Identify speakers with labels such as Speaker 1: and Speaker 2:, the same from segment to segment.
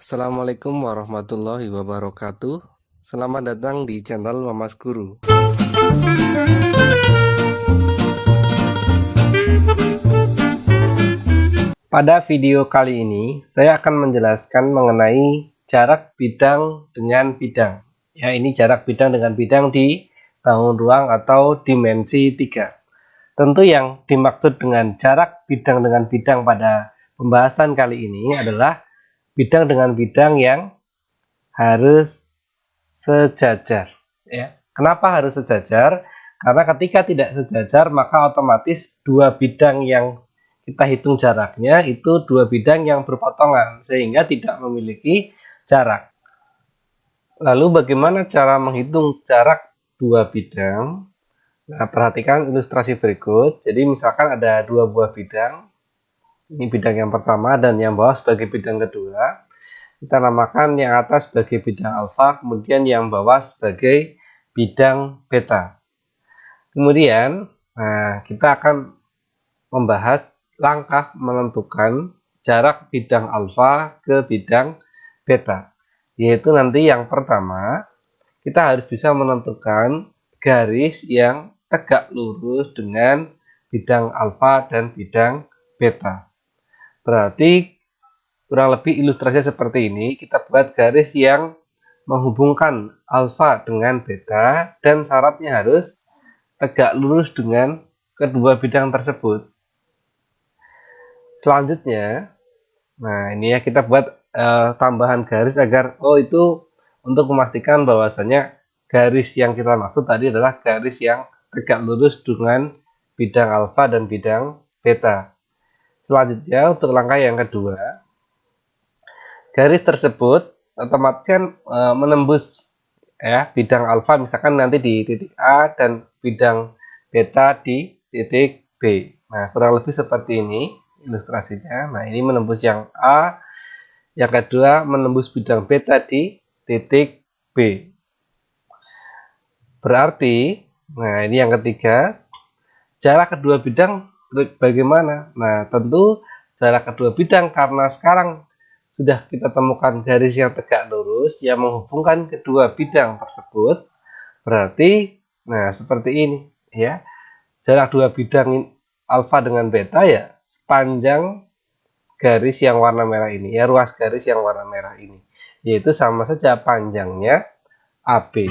Speaker 1: Assalamualaikum warahmatullahi wabarakatuh. Selamat datang di channel Mamas Guru. Pada video kali ini, saya akan menjelaskan mengenai jarak bidang dengan bidang. Ya, ini jarak bidang dengan bidang di bangun ruang atau dimensi 3. Tentu yang dimaksud dengan jarak bidang dengan bidang pada pembahasan kali ini adalah bidang dengan bidang yang harus sejajar. Ya. Kenapa harus sejajar? Karena ketika tidak sejajar, maka otomatis dua bidang yang kita hitung jaraknya itu dua bidang yang berpotongan, sehingga tidak memiliki jarak. Lalu bagaimana cara menghitung jarak dua bidang? Nah, perhatikan ilustrasi berikut. Jadi misalkan ada dua buah bidang. Ini bidang yang pertama dan yang bawah sebagai bidang kedua. Kita namakan yang atas sebagai bidang alfa, kemudian yang bawah sebagai bidang beta. Kemudian, kita akan membahas langkah menentukan jarak bidang alfa ke bidang beta. Yaitu nanti yang pertama, kita harus bisa menentukan garis yang tegak lurus dengan bidang alfa dan bidang beta. Berarti kurang lebih ilustrasinya seperti ini, kita buat garis yang menghubungkan alfa dengan beta dan syaratnya harus tegak lurus dengan kedua bidang tersebut. Selanjutnya, ini ya kita buat tambahan garis agar itu untuk memastikan bahwasanya garis yang kita maksud tadi adalah garis yang tegak lurus dengan bidang alfa dan bidang beta. Selanjutnya untuk langkah yang kedua, garis tersebut otomatis kan menembus bidang alfa misalkan nanti di titik A dan bidang beta di titik B. Nah, kurang lebih seperti ini ilustrasinya. Nah, ini menembus yang A, yang kedua menembus bidang beta di titik B. Berarti, ini yang ketiga, jarak kedua bidang bagaimana? Nah, tentu jarak kedua bidang karena sekarang sudah kita temukan garis yang tegak lurus yang menghubungkan kedua bidang tersebut. Berarti, seperti ini ya. Jarak dua bidang alfa dengan beta ya sepanjang garis yang warna merah ini ya, ruas garis yang warna merah ini. Yaitu sama saja panjangnya AB.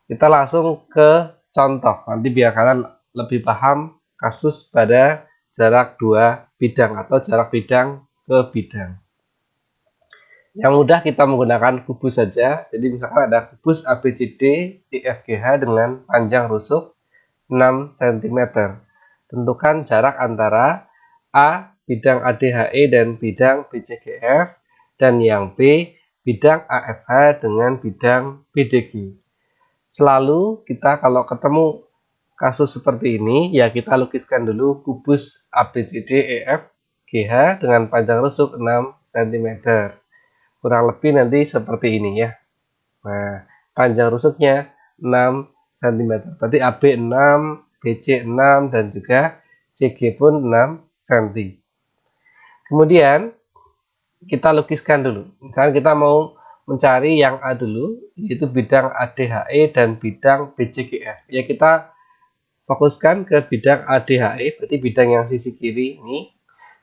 Speaker 1: Kita langsung ke contoh. Nanti biar kalian lebih paham kasus pada jarak dua bidang atau jarak bidang ke bidang. Yang mudah kita menggunakan kubus saja. Jadi misalkan ada kubus ABCD EFGH dengan panjang rusuk 6 cm. Tentukan jarak antara A bidang ADHE dan bidang BCGF dan yang B bidang AFH dengan bidang BDG. Selalu kita kalau ketemu kasus seperti ini ya kita lukiskan dulu kubus ABCD EFGH dengan panjang rusuk 6 cm. Kurang lebih nanti seperti ini ya. Nah, panjang rusuknya 6 cm. Berarti AB 6, BC 6 dan juga CG pun 6 cm. Kemudian kita lukiskan dulu. Misalnya kita mau mencari yang A dulu, yaitu bidang ADHE dan bidang BCGF. Ya kita fokuskan ke bidang ADHE, berarti bidang yang sisi kiri ini,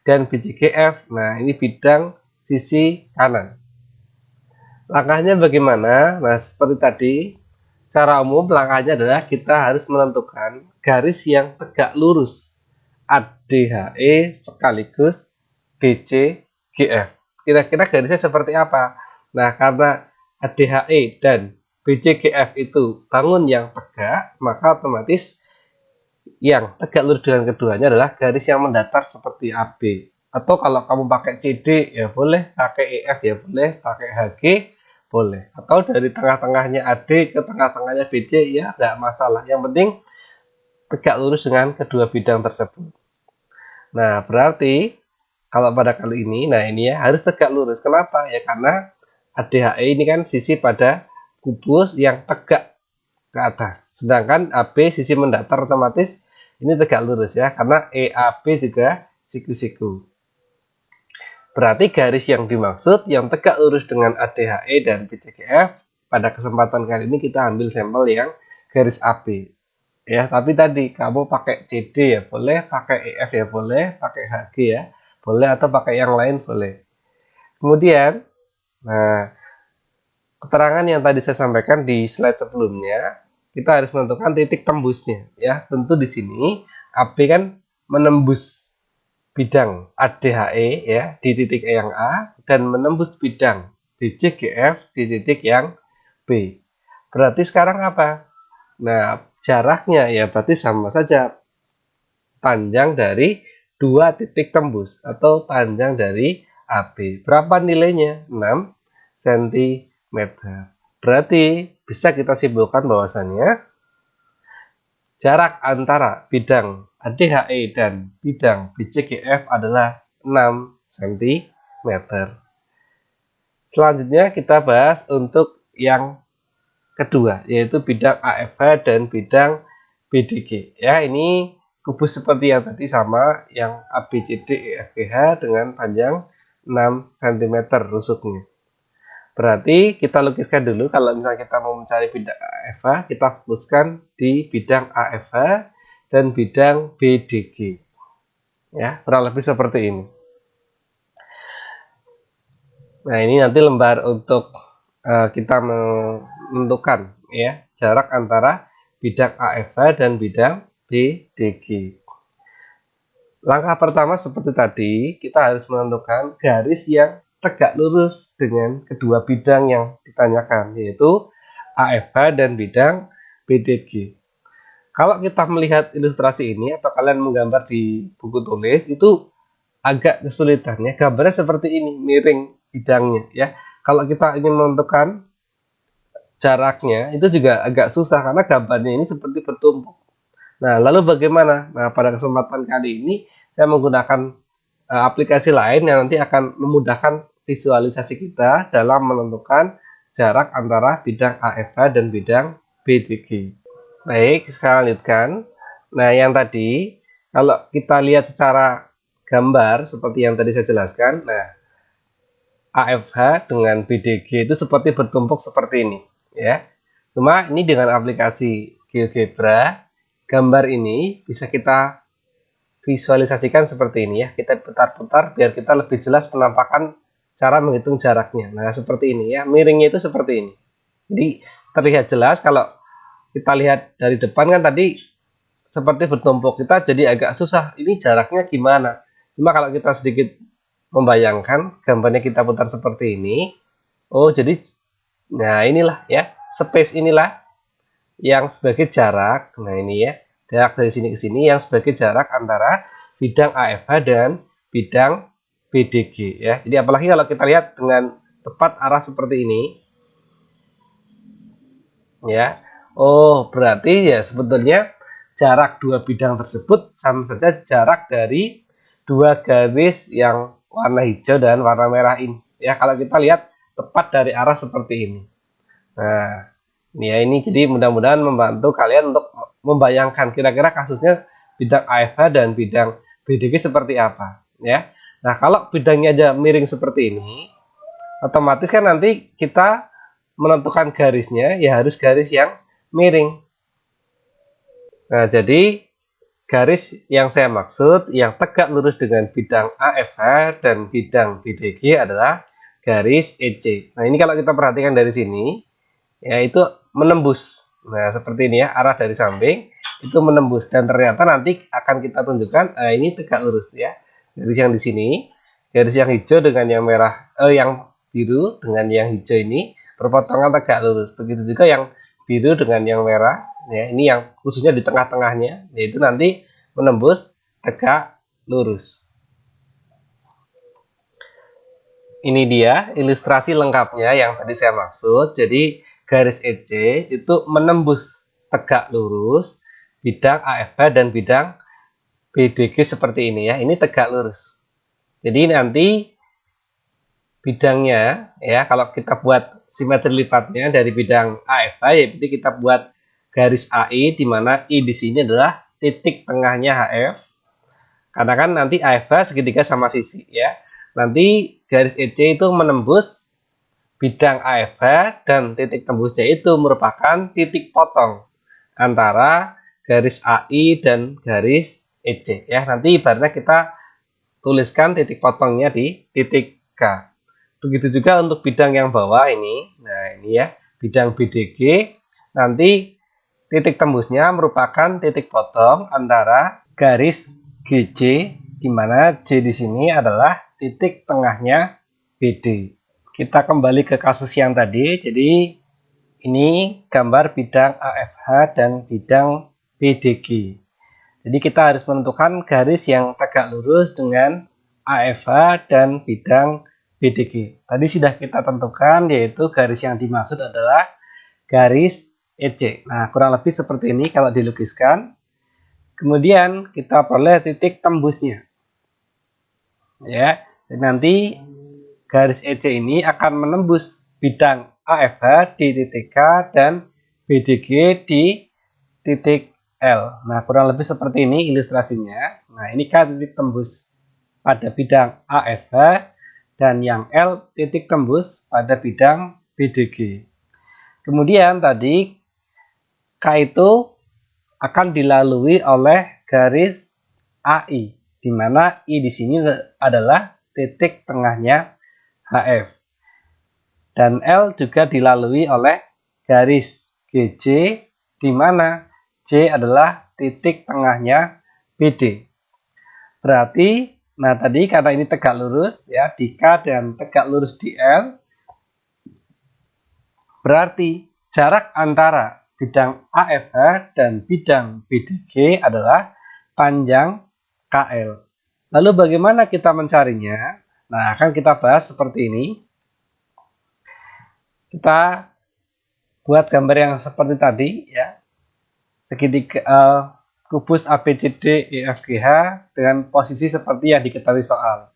Speaker 1: dan BCGF. Nah, ini bidang sisi kanan. Langkahnya bagaimana? Nah, seperti tadi, cara umum langkahnya adalah kita harus menentukan garis yang tegak lurus ADHE sekaligus BCGF. Kira-kira garisnya seperti apa? Nah, karena ADHE dan BCGF itu bangun yang tegak, maka otomatis yang tegak lurus dengan keduanya adalah garis yang mendatar seperti AB. Atau kalau kamu pakai CD ya boleh, pakai EF ya boleh, pakai HG boleh. Atau dari tengah-tengahnya AD ke tengah-tengahnya BC ya tidak masalah. Yang penting tegak lurus dengan kedua bidang tersebut. Nah, berarti kalau pada kali ini, ini ya harus tegak lurus. Kenapa? Ya karena ADHE ini kan sisi pada kubus yang tegak ke atas. Sedangkan AB sisi mendatar otomatis ini tegak lurus ya, karena EAB juga siku-siku. Berarti garis yang dimaksud yang tegak lurus dengan ADHE dan BCGF. Pada kesempatan kali ini kita ambil sampel yang garis AB. Ya, tapi tadi kamu pakai CD ya boleh, pakai EF ya boleh, pakai HG ya boleh, atau pakai yang lain boleh. Kemudian, nah, keterangan yang tadi saya sampaikan di slide sebelumnya, kita harus menentukan titik tembusnya. Ya, tentu di sini AB kan menembus bidang ADHE ya di titik yang A dan menembus bidang DCGF di titik yang B. Berarti sekarang apa? Nah, jaraknya ya berarti sama saja panjang dari dua titik tembus atau panjang dari AB. Berapa nilainya? 6 cm. Berarti bisa kita simpulkan bahwasannya jarak antara bidang ADHE dan bidang BCGF adalah 6 cm. Selanjutnya kita bahas untuk yang kedua, yaitu bidang AFH dan bidang BDG. Ya, ini kubus seperti yang tadi sama, yang ABCD EFGH dengan panjang 6 cm rusuknya. Berarti kita lukiskan dulu, kalau misalnya kita mau mencari bidang AFH, kita fokuskan di bidang AFH dan bidang BDG. Ya, kurang lebih seperti ini. Nah, ini nanti lembar untuk kita menentukan ya jarak antara bidang AFH dan bidang BDG. Langkah pertama seperti tadi, kita harus menentukan garis yang tegak lurus dengan kedua bidang yang ditanyakan, yaitu AFH dan bidang BDG. Kalau kita melihat ilustrasi ini atau kalian menggambar di buku tulis, itu agak kesulitannya. Gambarnya seperti ini, miring bidangnya ya. Kalau kita ingin menentukan jaraknya, itu juga agak susah karena gambarnya ini seperti bertumpuk. Nah, lalu bagaimana? Nah, pada kesempatan kali ini saya menggunakan aplikasi lain yang nanti akan memudahkan visualisasi kita dalam menentukan jarak antara bidang AFH dan bidang BDG. Baik, saya lanjutkan. Nah, yang tadi kalau kita lihat secara gambar seperti yang tadi saya jelaskan, nah AFH dengan BDG itu seperti bertumpuk seperti ini, ya. Cuma ini dengan aplikasi GeoGebra, gambar ini bisa kita visualisasikan seperti ini ya. Kita putar-putar biar kita lebih jelas penampakan cara menghitung jaraknya. Nah, seperti ini ya. Miringnya itu seperti ini. Jadi terlihat jelas kalau kita lihat dari depan kan tadi seperti bertumpuk. Kita jadi agak susah. Ini jaraknya gimana? Cuma kalau kita sedikit membayangkan gambarnya kita putar seperti ini. Oh, jadi nah inilah ya. Space inilah yang sebagai jarak. Nah, ini ya. Jarak dari sini ke sini yang sebagai jarak antara bidang AFH dan bidang BDG ya. Jadi apalagi kalau kita lihat dengan tepat arah seperti ini ya. Oh, berarti ya sebetulnya jarak dua bidang tersebut sama saja jarak dari dua garis yang warna hijau dan warna merah ini. Ya, kalau kita lihat tepat dari arah seperti ini. Nah, ya ini jadi mudah-mudahan membantu kalian untuk membayangkan kira-kira kasusnya bidang AFH dan bidang BDG seperti apa ya. Nah, kalau bidangnya aja miring seperti ini, otomatis kan nanti kita menentukan garisnya ya harus garis yang miring. Nah, jadi garis yang saya maksud yang tegak lurus dengan bidang AFH dan bidang BDG adalah garis EC. Nah, ini kalau kita perhatikan dari sini yaitu menembus. Nah, seperti ini ya, arah dari samping itu menembus dan ternyata nanti akan kita tunjukkan ini tegak lurus ya. Garis yang di sini, garis yang hijau dengan yang merah, yang biru dengan yang hijau ini berpotongan tegak lurus. Begitu juga yang biru dengan yang merah, ya. Ini yang khususnya di tengah-tengahnya, yaitu nanti menembus tegak lurus. Ini dia ilustrasi lengkapnya yang tadi saya maksud. Jadi garis EC itu menembus tegak lurus bidang AFH dan bidang BDG seperti ini ya. Ini tegak lurus. Jadi nanti bidangnya ya kalau kita buat simetri lipatnya dari bidang AFH ya berarti kita buat garis AI di mana I di sini adalah titik tengahnya HF. Karena kan nanti AFH segitiga sama sisi ya. nanti garis EC itu menembus bidang AFH dan titik tembusnya itu merupakan titik potong antara garis AI dan garis EC ya. Nanti ibaratnya kita tuliskan titik potongnya di titik K. Begitu juga untuk bidang yang bawah ini. Nah, ini ya, bidang BDG. Nanti titik tembusnya merupakan titik potong antara garis GC, di mana J di sini adalah titik tengahnya BD. Kita kembali ke kasus yang tadi. Jadi ini gambar bidang AFH dan bidang BDG. Jadi kita harus menentukan garis yang tegak lurus dengan AFH dan bidang BDG. Tadi sudah kita tentukan, yaitu garis yang dimaksud adalah garis EC. Nah, kurang lebih seperti ini kalau dilukiskan. Kemudian kita peroleh titik tembusnya. Ya, dan nanti garis EC ini akan menembus bidang AFH di titik K dan BDG di titik L. Nah, kurang lebih seperti ini ilustrasinya. Nah, ini kan titik tembus pada bidang AFH dan yang L titik tembus pada bidang BDG. Kemudian tadi K itu akan dilalui oleh garis AI, di mana I di sini adalah titik tengahnya HF. Dan L juga dilalui oleh garis GJ, di mana J adalah titik tengahnya BD. Berarti, nah tadi karena ini tegak lurus ya di K dan tegak lurus di L, berarti jarak antara bidang AFH dan bidang BDG adalah panjang KL. Lalu bagaimana kita mencarinya? Nah, akan kita bahas seperti ini. Kita buat gambar yang seperti tadi ya. Segitiga kubus ABCD EFGH dengan posisi seperti yang diketahui soal.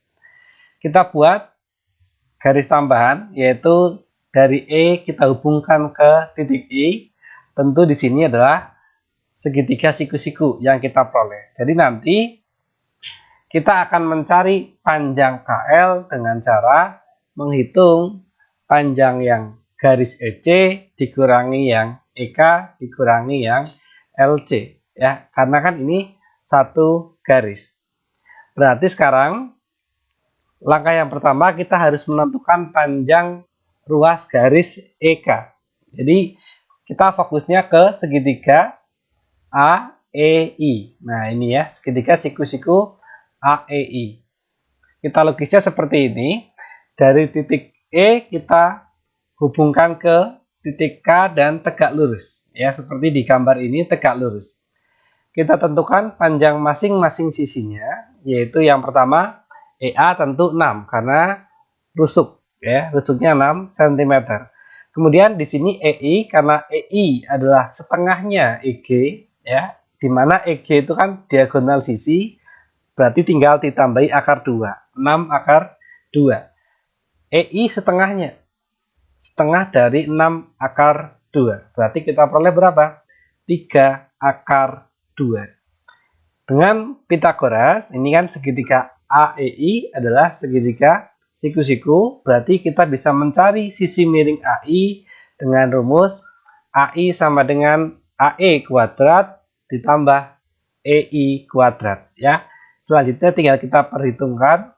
Speaker 1: Kita buat garis tambahan, yaitu dari E kita hubungkan ke titik I. Tentu di sini adalah segitiga siku-siku yang kita peroleh. Jadi nanti kita akan mencari panjang KL dengan cara menghitung panjang yang garis EC dikurangi yang EK dikurangi yang LC ya, karena kan ini satu garis. Berarti sekarang langkah yang pertama kita harus menentukan panjang ruas garis EK. Jadi kita fokusnya ke segitiga AEI. Nah, ini ya, segitiga siku-siku AEI. Kita lukisnya seperti ini. Dari titik E kita hubungkan ke titik K dan tegak lurus. Ya, seperti di gambar ini tegak lurus. Kita tentukan panjang masing-masing sisinya, yaitu yang pertama EA tentu 6 karena rusuk ya, rusuknya 6 cm. Kemudian di sini EI karena EI adalah setengahnya EG ya, di mana EG itu kan diagonal sisi, berarti tinggal ditambahi akar 2, 6 akar 2. EI setengahnya, setengah dari 6 akar 2. Berarti kita peroleh berapa? 3 akar 2. Dengan Pitagoras, ini kan segitiga AEI adalah segitiga siku-siku, berarti kita bisa mencari sisi miring AI dengan rumus AI sama dengan AE kuadrat ditambah EI kuadrat ya. Selanjutnya tinggal kita perhitungkan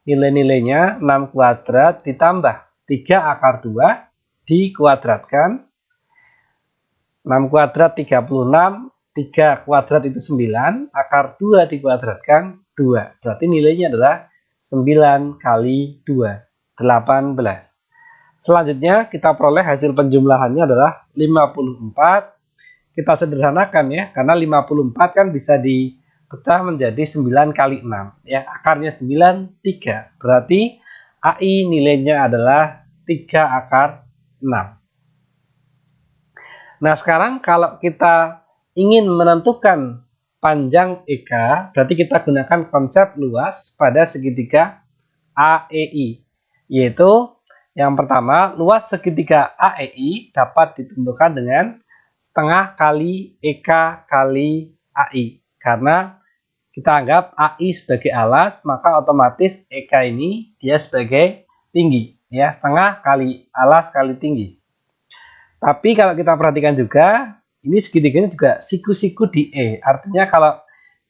Speaker 1: nilai-nilainya. 6 kuadrat ditambah 3 akar 2 dikuadratkan. 6 kuadrat 36, 3 kuadrat itu 9, akar 2 dikuadratkan 2. Berarti nilainya adalah 9 kali 2, 18. Selanjutnya kita peroleh hasil penjumlahannya adalah 54. Kita sederhanakan ya, karena 54 kan bisa dipecah menjadi 9 kali 6. Ya, akarnya 9, 3. Berarti AI nilainya adalah 3 akar 6. Nah, sekarang kalau kita ingin menentukan panjang EK, berarti kita gunakan konsep luas pada segitiga AEI, yaitu yang pertama, luas segitiga AEI dapat ditentukan dengan setengah kali EK kali AI, karena kita anggap AI sebagai alas, maka otomatis EK ini dia sebagai tinggi, ya, setengah kali alas kali tinggi. Tapi kalau kita perhatikan juga, ini segitiganya juga siku-siku di E. Artinya kalau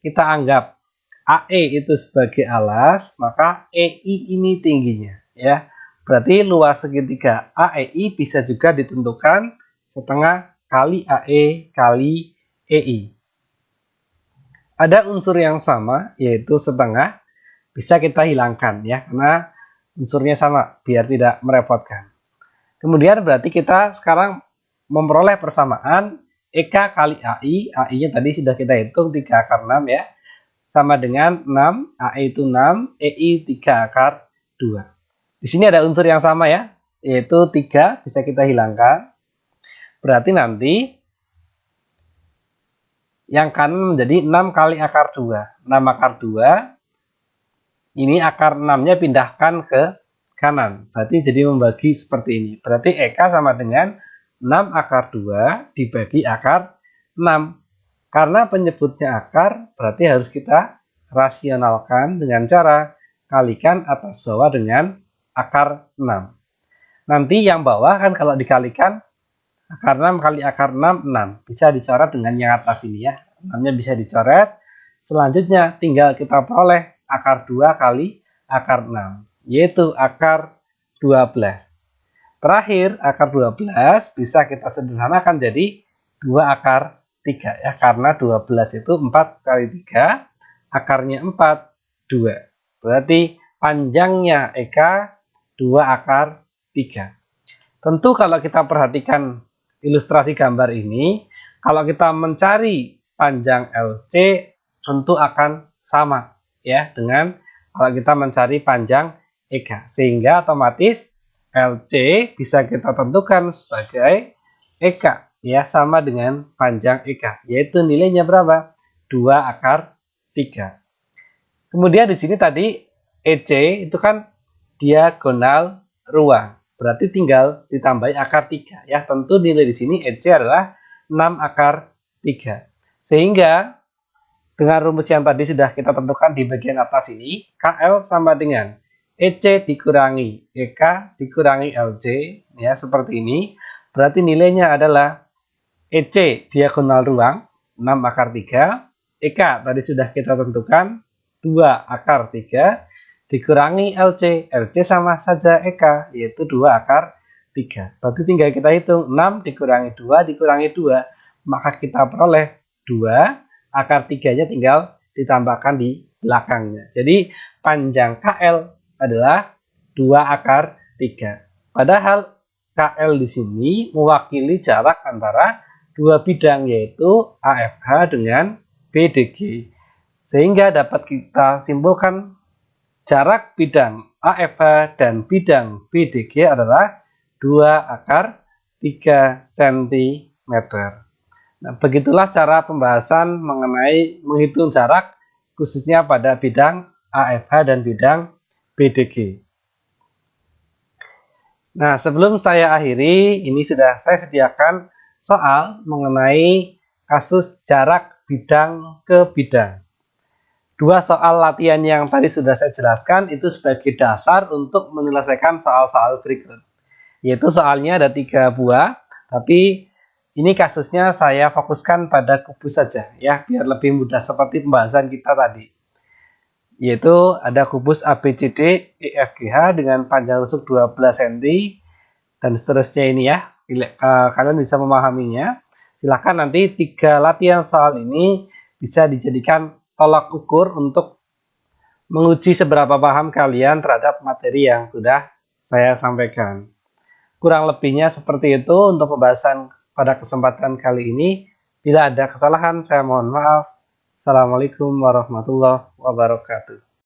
Speaker 1: kita anggap AE itu sebagai alas, maka EI ini tingginya, ya. Berarti luas segitiga AEI bisa juga ditentukan setengah kali AE kali EI. Ada unsur yang sama, yaitu setengah, bisa kita hilangkan, ya, karena unsurnya sama, biar tidak merepotkan. Kemudian berarti kita sekarang memperoleh persamaan EK kali AI, AI-nya tadi sudah kita hitung 3 akar 6, ya, sama dengan 6, AE itu 6, EI 3 akar 2. Di sini ada unsur yang sama, ya, yaitu 3 bisa kita hilangkan. Berarti nanti yang kanan menjadi 6 kali akar 2. 6 akar 2, ini akar 6-nya pindahkan ke kanan. Berarti jadi membagi seperti ini. Berarti EK sama dengan 6 akar 2 dibagi akar 6. Karena penyebutnya akar, berarti harus kita rasionalkan dengan cara kalikan atas bawah dengan akar 6. Nanti yang bawah kan kalau dikalikan akar 6 kali akar 6, 6. Bisa dicoret dengan yang atas ini, ya. 6-nya bisa dicoret. Selanjutnya tinggal kita peroleh akar 2 kali akar 6, yaitu akar 12. Terakhir, akar 12 bisa kita sederhanakan jadi 2 akar 3, ya, karena 12 itu 4 kali 3, akarnya 4, 2. Berarti panjangnya EK 2 akar 3. Tentu kalau kita perhatikan ilustrasi gambar ini, kalau kita mencari panjang LC tentu akan sama, ya, dengan kalau kita mencari panjang EK. Sehingga otomatis LC bisa kita tentukan sebagai EK, ya, sama dengan panjang EK, yaitu nilainya berapa? 2 akar 3. Kemudian di sini tadi EC itu kan diagonal ruang. Berarti tinggal ditambahi akar 3, ya. Tentu nilai di sini EC adalah 6 akar 3. Sehingga dengan rumus yang tadi sudah kita tentukan di bagian atas ini, KL sama dengan EC dikurangi EK dikurangi LC, ya, seperti ini. Berarti nilainya adalah EC diagonal ruang 6 akar 3, EK tadi sudah kita tentukan 2 akar 3 dikurangi LC. LC sama saja EK, yaitu 2 akar 3. Berarti tinggal kita hitung 6 dikurangi 2 dikurangi 2, maka kita peroleh 2, akar 3-nya tinggal ditambahkan di belakangnya. Jadi panjang KL adalah 2 akar 3. Padahal KL di sini mewakili jarak antara dua bidang, yaitu AFH dengan BDG. Sehingga dapat kita simpulkan jarak bidang AFH dan bidang BDG adalah 2 akar 3 cm. Nah, begitulah cara pembahasan mengenai menghitung jarak khususnya pada bidang AFH dan bidang BDG. Nah, sebelum saya akhiri, ini sudah saya sediakan soal mengenai kasus jarak bidang ke bidang. Dua soal latihan yang tadi sudah saya jelaskan itu sebagai dasar untuk menyelesaikan soal-soal berikut. Yaitu soalnya ada 3 buah, tapi ini kasusnya saya fokuskan pada kubus saja, ya, biar lebih mudah seperti pembahasan kita tadi. Yaitu ada kubus ABCD EFGH dengan panjang rusuk 12 cm dan seterusnya ini, ya. Kalian bisa memahaminya. Silahkan nanti 3 latihan soal ini bisa dijadikan tolak ukur untuk menguji seberapa paham kalian terhadap materi yang sudah saya sampaikan. Kurang lebihnya seperti itu untuk pembahasan pada kesempatan kali ini. Bila ada kesalahan, saya mohon maaf. Assalamualaikum warahmatullahi wabarakatuh.